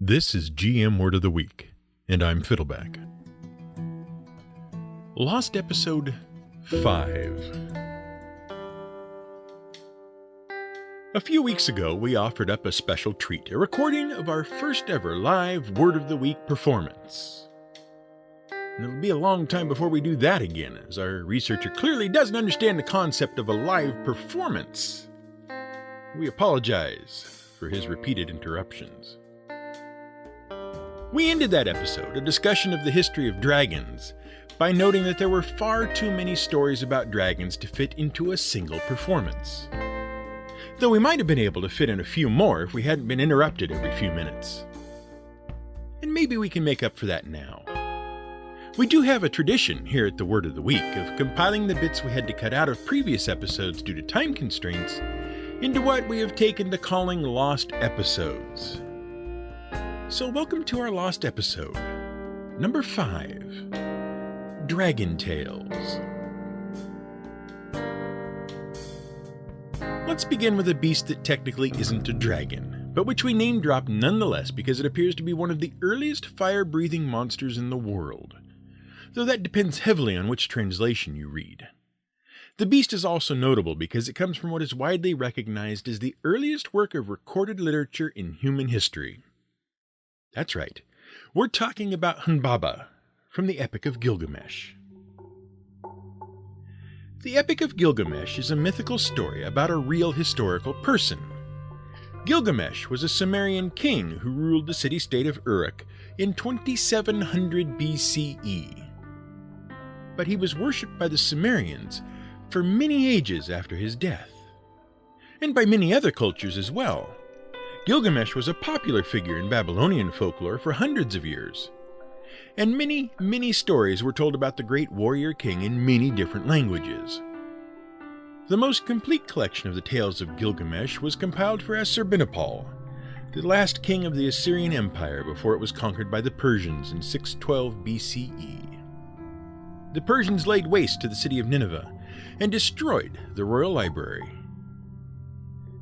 This is GM Word of the Week, and I'm Fiddleback. Lost Episode 5. A few weeks ago, we offered up a special treat, a recording of our first ever live Word of the Week performance. And it'll be a long time before we do that again, as our researcher clearly doesn't understand the concept of a live performance. We apologize for his repeated interruptions. We ended that episode, a discussion of the history of dragons, by noting that there were far too many stories about dragons to fit into a single performance. Though we might have been able to fit in a few more if we hadn't been interrupted every few minutes. And maybe we can make up for that now. We do have a tradition here at the Word of the Week of compiling the bits we had to cut out of previous episodes due to time constraints into what we have taken to calling Lost Episodes. So welcome to our Lost Episode, number 5, Dragon Tales. Let's begin with a beast that technically isn't a dragon, but which we name-drop nonetheless because it appears to be one of the earliest fire-breathing monsters in the world, though that depends heavily on which translation you read. The beast is also notable because it comes from what is widely recognized as the earliest work of recorded literature in human history. That's right, we're talking about Hunbaba from the Epic of Gilgamesh. The Epic of Gilgamesh is a mythical story about a real historical person. Gilgamesh was a Sumerian king who ruled the city-state of Uruk in 2700 BCE. But he was worshipped by the Sumerians for many ages after his death, and by many other cultures as well. Gilgamesh was a popular figure in Babylonian folklore for hundreds of years, and many stories were told about the great warrior king in many different languages. The most complete collection of the tales of Gilgamesh was compiled for Assurbanipal, the last king of the Assyrian Empire before it was conquered by the Persians in 612 BCE. The Persians laid waste to the city of Nineveh and destroyed the royal library.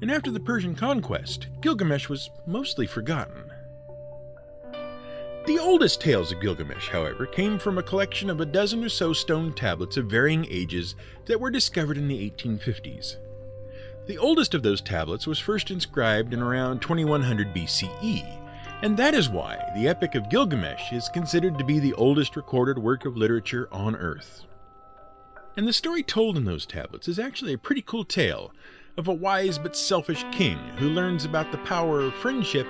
And after the Persian conquest, Gilgamesh was mostly forgotten. The oldest tales of Gilgamesh, however, came from a collection of a dozen or so stone tablets of varying ages that were discovered in the 1850s. The oldest of those tablets was first inscribed in around 2100 BCE, and that is why the Epic of Gilgamesh is considered to be the oldest recorded work of literature on Earth. And the story told in those tablets is actually a pretty cool tale of a wise but selfish king who learns about the power of friendship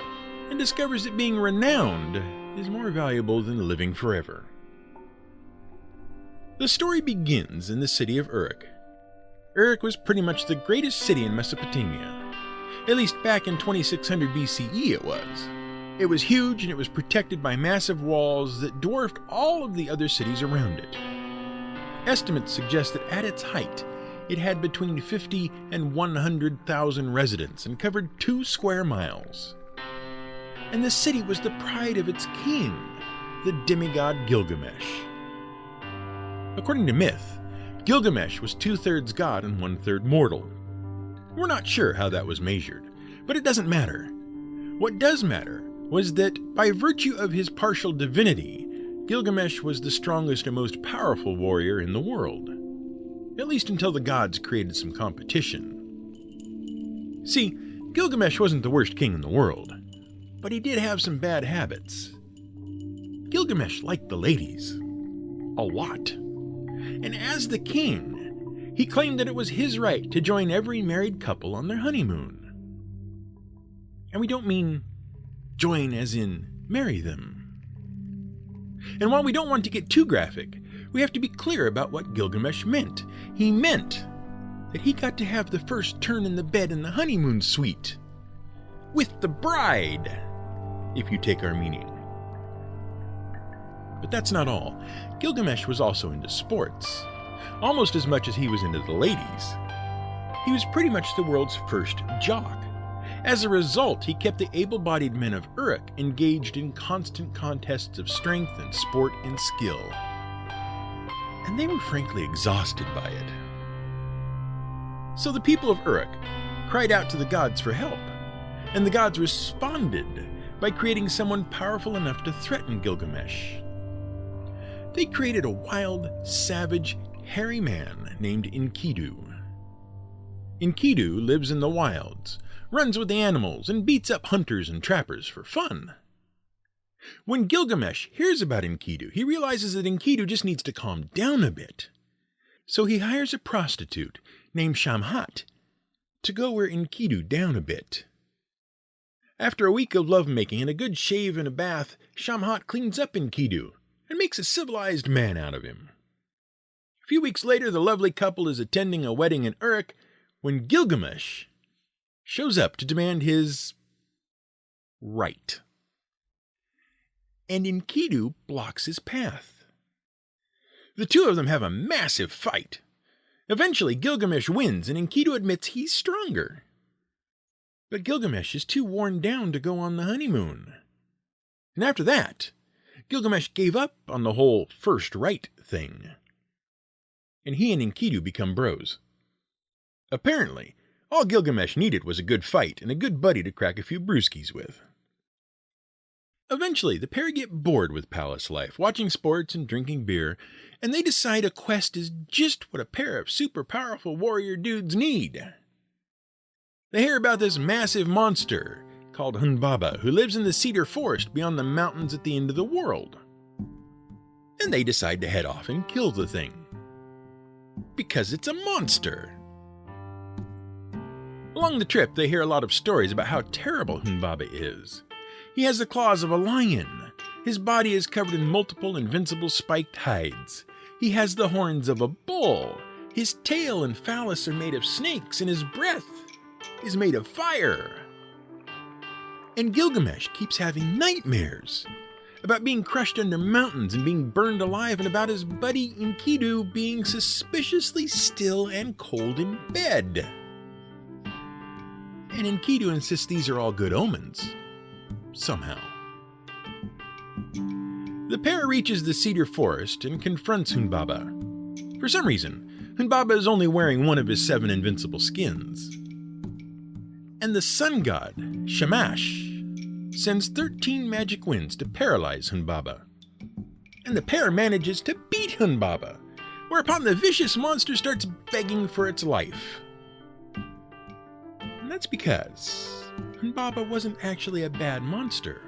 and discovers that being renowned is more valuable than living forever. The story begins in the city of Uruk. Uruk was pretty much the greatest city in Mesopotamia. At least back in 2600 BCE it was. It was huge and it was protected by massive walls that dwarfed all of the other cities around it. Estimates suggest that at its height, it had between 50 and 100,000 residents and covered 2 square miles. And the city was the pride of its king, the demigod Gilgamesh. According to myth, Gilgamesh was 2/3 god and 1/3 mortal. We're not sure how that was measured, but it doesn't matter. What does matter was that by virtue of his partial divinity, Gilgamesh was the strongest and most powerful warrior in the world. At least until the gods created some competition. See, Gilgamesh wasn't the worst king in the world, but he did have some bad habits. Gilgamesh liked the ladies. A lot. And as the king, he claimed that it was his right to join every married couple on their honeymoon. And we don't mean join as in marry them. And while we don't want to get too graphic, we have to be clear about what Gilgamesh meant. He meant that he got to have the first turn in the bed in the honeymoon suite. With the bride, if you take our meaning. But that's not all. Gilgamesh was also into sports, almost as much as he was into the ladies. He was pretty much the world's first jock. As a result, he kept the able-bodied men of Uruk engaged in constant contests of strength and sport and skill. And they were frankly exhausted by it. So the people of Uruk cried out to the gods for help, and the gods responded by creating someone powerful enough to threaten Gilgamesh. They created a wild, savage, hairy man named Inkidu. Inkidu lives in the wilds, runs with the animals, and beats up hunters and trappers for fun. When Gilgamesh hears about Inkidu, he realizes that Inkidu just needs to calm down a bit. So he hires a prostitute named Shamhat to go wear Inkidu down a bit. After a week of lovemaking and a good shave and a bath, Shamhat cleans up Inkidu and makes a civilized man out of him. A few weeks later, the lovely couple is attending a wedding in Uruk when Gilgamesh shows up to demand his right. And Inkidu blocks his path. The two of them have a massive fight. Eventually, Gilgamesh wins, and Inkidu admits he's stronger. But Gilgamesh is too worn down to go on the honeymoon. And after that, Gilgamesh gave up on the whole first right thing. And he and Inkidu become bros. Apparently, all Gilgamesh needed was a good fight and a good buddy to crack a few brewskis with. Eventually, the pair get bored with palace life, watching sports and drinking beer, and they decide a quest is just what a pair of super powerful warrior dudes need. They hear about this massive monster called Hunbaba, who lives in the cedar forest beyond the mountains at the end of the world. And they decide to head off and kill the thing. Because it's a monster. Along the trip, they hear a lot of stories about how terrible Hunbaba is. He has the claws of a lion. His body is covered in multiple invincible spiked hides. He has the horns of a bull. His tail and phallus are made of snakes, and his breath is made of fire. And Gilgamesh keeps having nightmares about being crushed under mountains and being burned alive, and about his buddy Inkidu being suspiciously still and cold in bed. And Inkidu insists these are all good omens. Somehow. The pair reaches the cedar forest and confronts Hunbaba. For some reason, Hunbaba is only wearing one of his 7 invincible skins. And the sun god, Shamash, sends 13 magic winds to paralyze Hunbaba. And the pair manages to beat Hunbaba, whereupon the vicious monster starts begging for its life. And that's because Hunbaba wasn't actually a bad monster.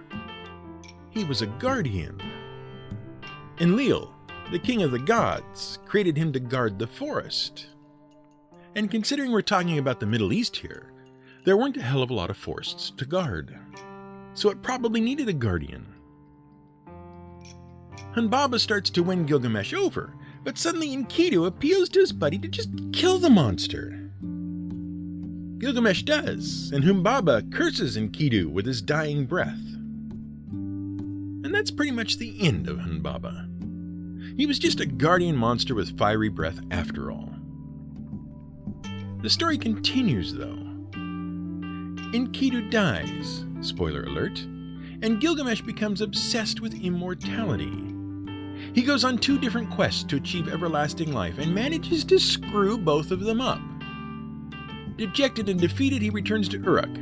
He was a guardian. Enlil, the king of the gods, created him to guard the forest. And considering we're talking about the Middle East here, there weren't a hell of a lot of forests to guard. So it probably needed a guardian. Hunbaba starts to win Gilgamesh over, but suddenly Inkidu appeals to his buddy to just kill the monster. Gilgamesh does, and Hunbaba curses Inkidu with his dying breath. And that's pretty much the end of Hunbaba. He was just a guardian monster with fiery breath after all. The story continues though. Inkidu dies, spoiler alert, and Gilgamesh becomes obsessed with immortality. He goes on 2 different quests to achieve everlasting life and manages to screw both of them up. Dejected and defeated, he returns to Uruk.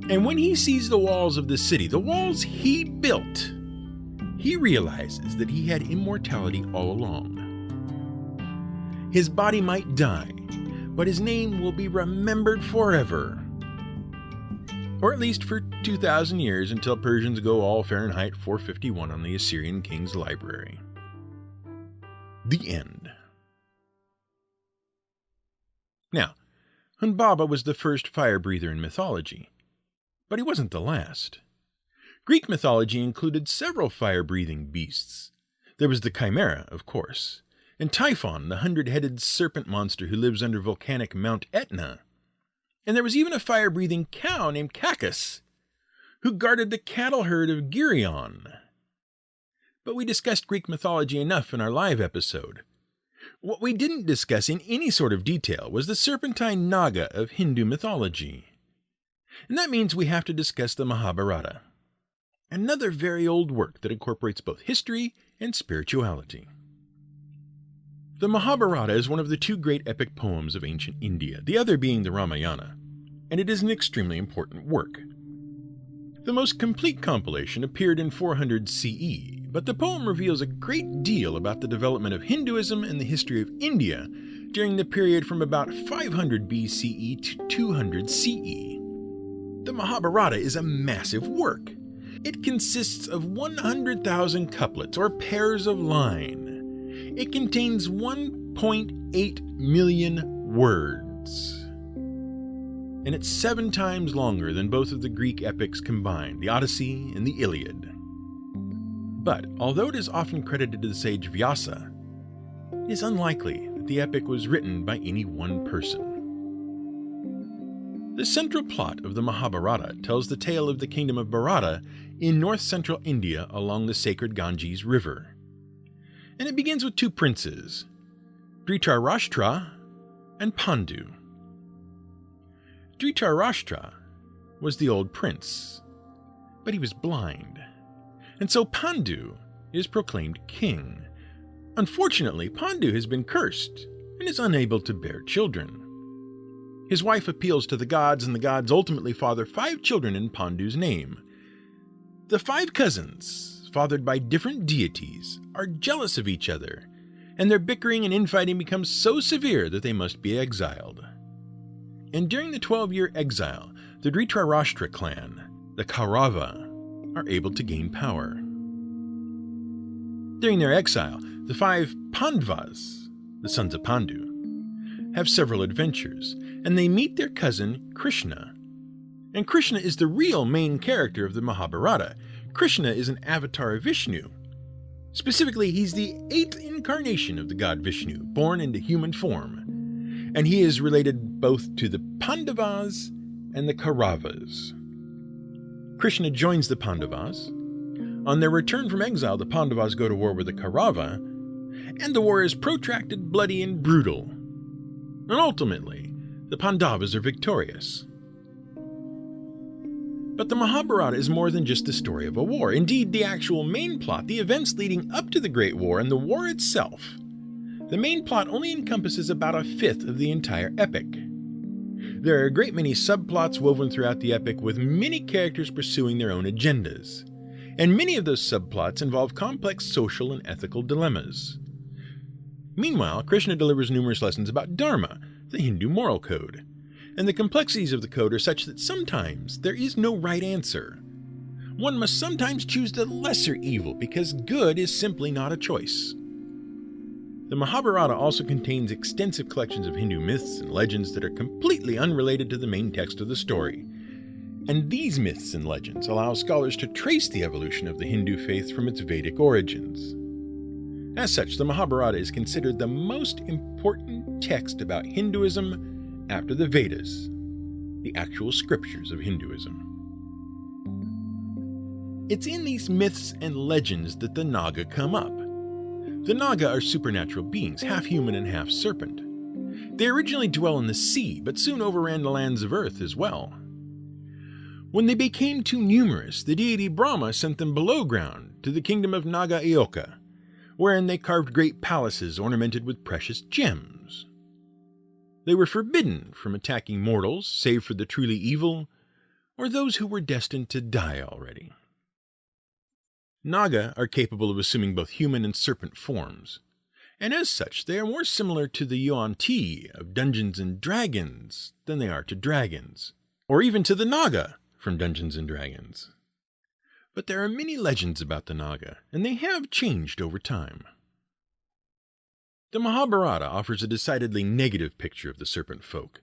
And when he sees the walls of the city, the walls he built, he realizes that he had immortality all along. His body might die, but his name will be remembered forever. Or at least for 2,000 years, until Persians go all Fahrenheit 451 on the Assyrian king's library. The end. Now, Hunbaba was the first fire breather in mythology, but he wasn't the last. Greek mythology included several fire-breathing beasts. There was the Chimera, of course, and Typhon, the 100-headed serpent monster who lives under volcanic Mount Etna. And there was even a fire-breathing cow named Cacus, who guarded the cattle herd of Geryon. But we discussed Greek mythology enough in our live episode. What we didn't discuss in any sort of detail was the serpentine Naga of Hindu mythology. And that means we have to discuss the Mahabharata, another very old work that incorporates both history and spirituality. The Mahabharata is one of the 2 great epic poems of ancient India, the other being the Ramayana, and it is an extremely important work. The most complete compilation appeared in 400 CE, but the poem reveals a great deal about the development of Hinduism and the history of India during the period from about 500 BCE to 200 CE. The Mahabharata is a massive work. It consists of 100,000 couplets or pairs of line. It contains 1.8 million words. And it's 7 times longer than both of the Greek epics combined, the Odyssey and the Iliad. But although it is often credited to the sage Vyasa, it is unlikely that the epic was written by any one person. The central plot of the Mahabharata tells the tale of the kingdom of Bharata in north-central India along the sacred Ganges River. And it begins with 2 princes, Dhritarashtra and Pandu. Dhritarashtra was the old prince, but he was blind, and so Pandu is proclaimed king. Unfortunately, Pandu has been cursed and is unable to bear children. His wife appeals to the gods, and the gods ultimately father 5 children in Pandu's name. The 5 cousins, fathered by different deities, are jealous of each other, and their bickering and infighting becomes so severe that they must be exiled. And during the 12-year exile, the Dhritarashtra clan, the Kaurava, are able to gain power. During their exile, the 5 Pandavas, the sons of Pandu, have several adventures, and they meet their cousin Krishna. And Krishna is the real main character of the Mahabharata. Krishna is an avatar of Vishnu. Specifically, he's the 8th incarnation of the god Vishnu, born into human form. And he is related both to the Pandavas and the Kauravas. Krishna joins the Pandavas. On their return from exile, the Pandavas go to war with the Kaurava, and the war is protracted, bloody, and brutal. And ultimately, the Pandavas are victorious. But the Mahabharata is more than just the story of a war. Indeed, the actual main plot, the events leading up to the Great War, and the war itself. The main plot only encompasses about 1/5 of the entire epic. There are a great many subplots woven throughout the epic, with many characters pursuing their own agendas. And many of those subplots involve complex social and ethical dilemmas. Meanwhile, Krishna delivers numerous lessons about Dharma, the Hindu moral code. And the complexities of the code are such that sometimes there is no right answer. One must sometimes choose the lesser evil because good is simply not a choice. The Mahabharata also contains extensive collections of Hindu myths and legends that are completely unrelated to the main text of the story. And these myths and legends allow scholars to trace the evolution of the Hindu faith from its Vedic origins. As such, the Mahabharata is considered the most important text about Hinduism after the Vedas, the actual scriptures of Hinduism. It's in these myths and legends that the Naga come up. The Naga are supernatural beings, half human and half serpent. They originally dwell in the sea, but soon overran the lands of earth as well. When they became too numerous, the deity Brahma sent them below ground to the kingdom of Naga Ioka, wherein they carved great palaces ornamented with precious gems. They were forbidden from attacking mortals, save for the truly evil, or those who were destined to die already. Naga are capable of assuming both human and serpent forms, and as such they are more similar to the Yuan-ti of Dungeons & Dragons than they are to dragons, or even to the Naga from Dungeons & Dragons. But there are many legends about the Naga, and they have changed over time. The Mahabharata offers a decidedly negative picture of the serpent folk.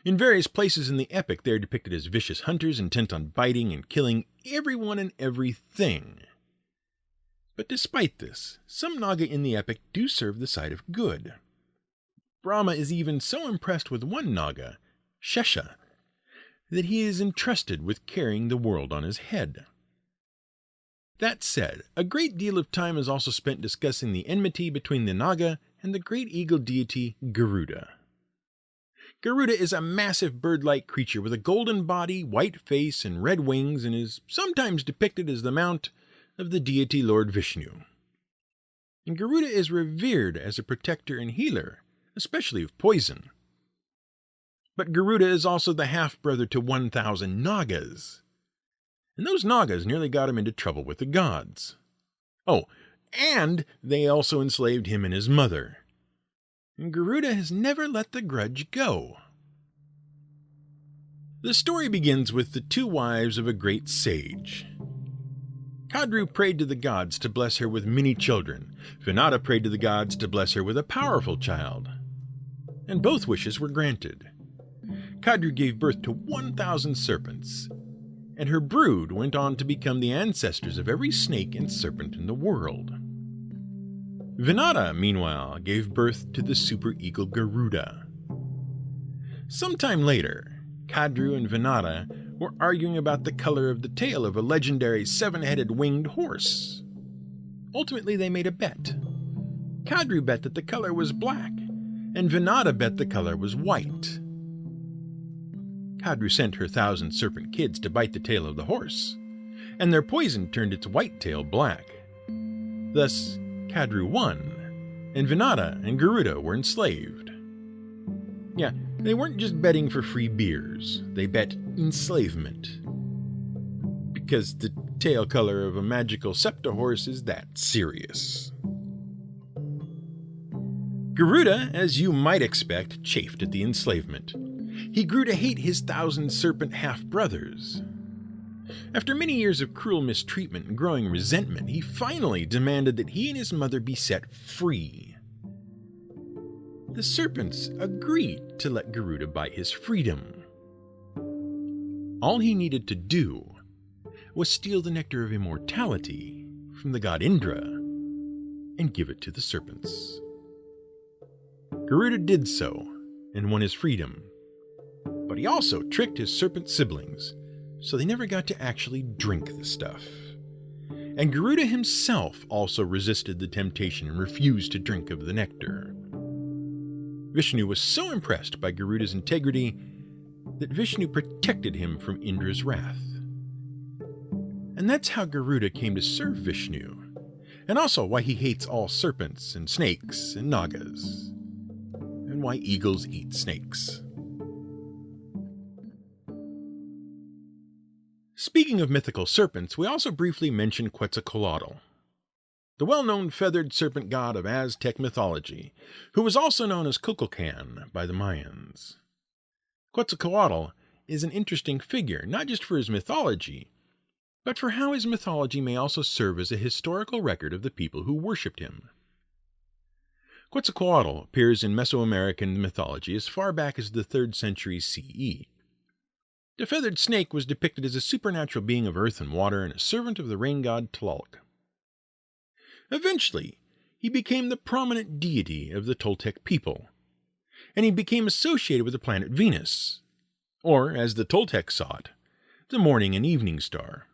In various places in the epic they are depicted as vicious hunters intent on biting and killing everyone and everything. But despite this, some Naga in the epic do serve the side of good. Brahma is even so impressed with one Naga, Shesha, that he is entrusted with carrying the world on his head. That said, a great deal of time is also spent discussing the enmity between the Naga and the great eagle deity Garuda. Garuda is a massive bird-like creature with a golden body, white face, and red wings, and is sometimes depicted as the mount of the deity Lord Vishnu. And Garuda is revered as a protector and healer, especially of poison. But Garuda is also the half-brother to 1,000 Nagas. And those Nagas nearly got him into trouble with the gods. Oh, and they also enslaved him and his mother. And Garuda has never let the grudge go. The story begins with the two wives of a great sage. Kadru prayed to the gods to bless her with many children. Vinata prayed to the gods to bless her with a powerful child. And both wishes were granted. Kadru gave birth to 1,000 serpents, and her brood went on to become the ancestors of every snake and serpent in the world. Vinata, meanwhile, gave birth to the super eagle Garuda. Sometime later, Kadru and Vinata were arguing about the color of the tail of a legendary 7-headed winged horse. Ultimately, they made a bet. Kadru bet that the color was black, and Vinata bet the color was white. Kadru sent her 1,000 serpent kids to bite the tail of the horse, and their poison turned its white tail black. Thus, Kadru won, and Vinata and Garuda were enslaved. Yeah, they weren't just betting for free beers, they bet enslavement. Because the tail color of a magical septa horse is that serious. Garuda, as you might expect, chafed at the enslavement. He grew to hate his 1,000 serpent half-brothers. After many years of cruel mistreatment and growing resentment, he finally demanded that he and his mother be set free. The serpents agreed to let Garuda buy his freedom. All he needed to do was steal the nectar of immortality from the god Indra and give it to the serpents. Garuda did so and won his freedom, but he also tricked his serpent siblings, so they never got to actually drink the stuff. And Garuda himself also resisted the temptation and refused to drink of the nectar. Vishnu was so impressed by Garuda's integrity that Vishnu protected him from Indra's wrath. And that's how Garuda came to serve Vishnu, and also why he hates all serpents and snakes and nagas, and why eagles eat snakes. Speaking of mythical serpents, we also briefly mention Quetzalcoatl, the well-known feathered serpent god of Aztec mythology, who was also known as Kulcucan by the Mayans. Quetzalcoatl is an interesting figure, not just for his mythology, but for how his mythology may also serve as a historical record of the people who worshipped him. Quetzalcoatl appears in Mesoamerican mythology as far back as the 3rd century CE. The feathered snake was depicted as a supernatural being of earth and water and a servant of the rain god Tlaloc. Eventually, he became the prominent deity of the Toltec people, and he became associated with the planet Venus, or, as the Toltecs saw it, the morning and evening star.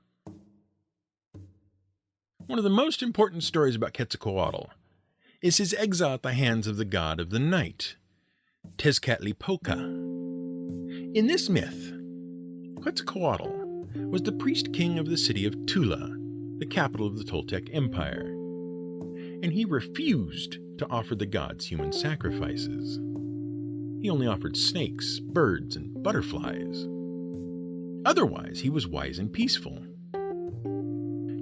One of the most important stories about Quetzalcoatl is his exile at the hands of the god of the night, Tezcatlipoca. In this myth, Quetzalcoatl was the priest-king of the city of Tula, the capital of the Toltec Empire, and he refused to offer the gods human sacrifices. He only offered snakes, birds, and butterflies. Otherwise, he was wise and peaceful.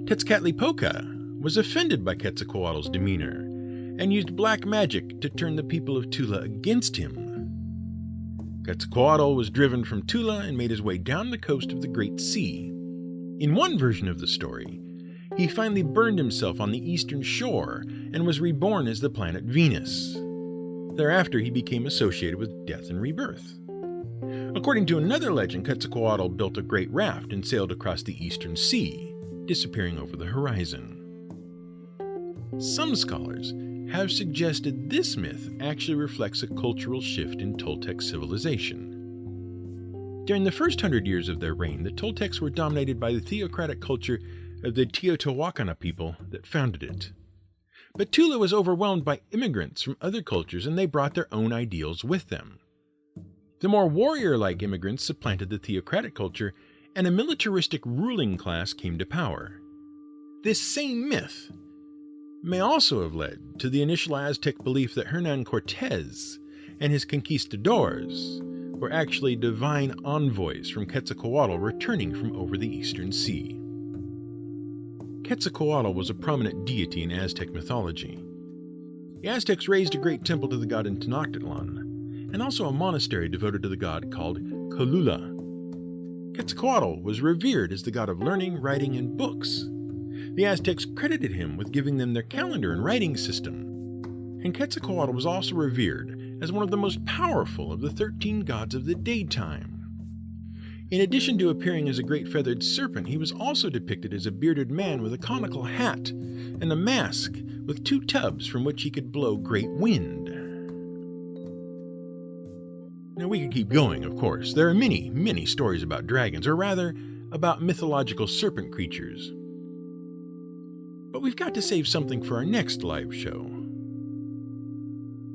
Tezcatlipoca was offended by Quetzalcoatl's demeanor and used black magic to turn the people of Tula against him. Quetzalcoatl was driven from Tula and made his way down the coast of the Great Sea. In one version of the story, he finally burned himself on the eastern shore and was reborn as the planet Venus. Thereafter, he became associated with death and rebirth. According to another legend, Quetzalcoatl built a great raft and sailed across the eastern sea, disappearing over the horizon. Some scholars have suggested this myth actually reflects a cultural shift in Toltec civilization. During the first 100 years of their reign, the Toltecs were dominated by the theocratic culture of the Teotihuacana people that founded it. But Tula was overwhelmed by immigrants from other cultures, and they brought their own ideals with them. The more warrior-like immigrants supplanted the theocratic culture, and a militaristic ruling class came to power. This same myth may also have led to the initial Aztec belief that Hernán Cortés and his conquistadors were actually divine envoys from Quetzalcoatl returning from over the eastern sea. Quetzalcoatl was a prominent deity in Aztec mythology. The Aztecs raised a great temple to the god in Tenochtitlan, and also a monastery devoted to the god called Cholula. Quetzalcoatl was revered as the god of learning, writing, and books. The Aztecs credited him with giving them their calendar and writing system. And Quetzalcoatl was also revered as one of the most powerful of the 13 gods of the daytime. In addition to appearing as a great feathered serpent, he was also depicted as a bearded man with a conical hat and a mask with 2 tubs from which he could blow great wind. Now we could keep going, of course. There are many, many stories about dragons, or rather, about mythological serpent creatures. But we've got to save something for our next live show.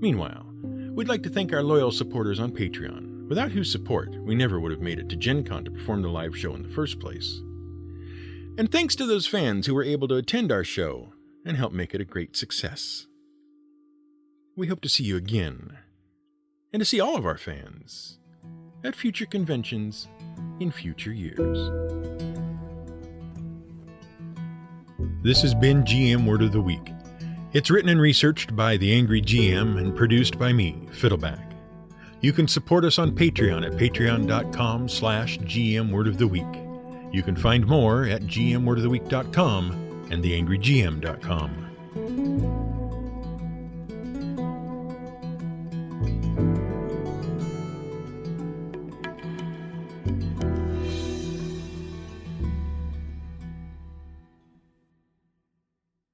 Meanwhile, we'd like to thank our loyal supporters on Patreon, without whose support we never would have made it to Gen Con to perform the live show in the first place. And thanks to those fans who were able to attend our show and help make it a great success. We hope to see you again, and to see all of our fans at future conventions in future years. This has been GM Word of the Week. It's written and researched by The Angry GM and produced by me, Fiddleback. You can support us on Patreon at patreon.com/GM Word of the Week. You can find more at gmwordoftheweek.com and theangrygm.com.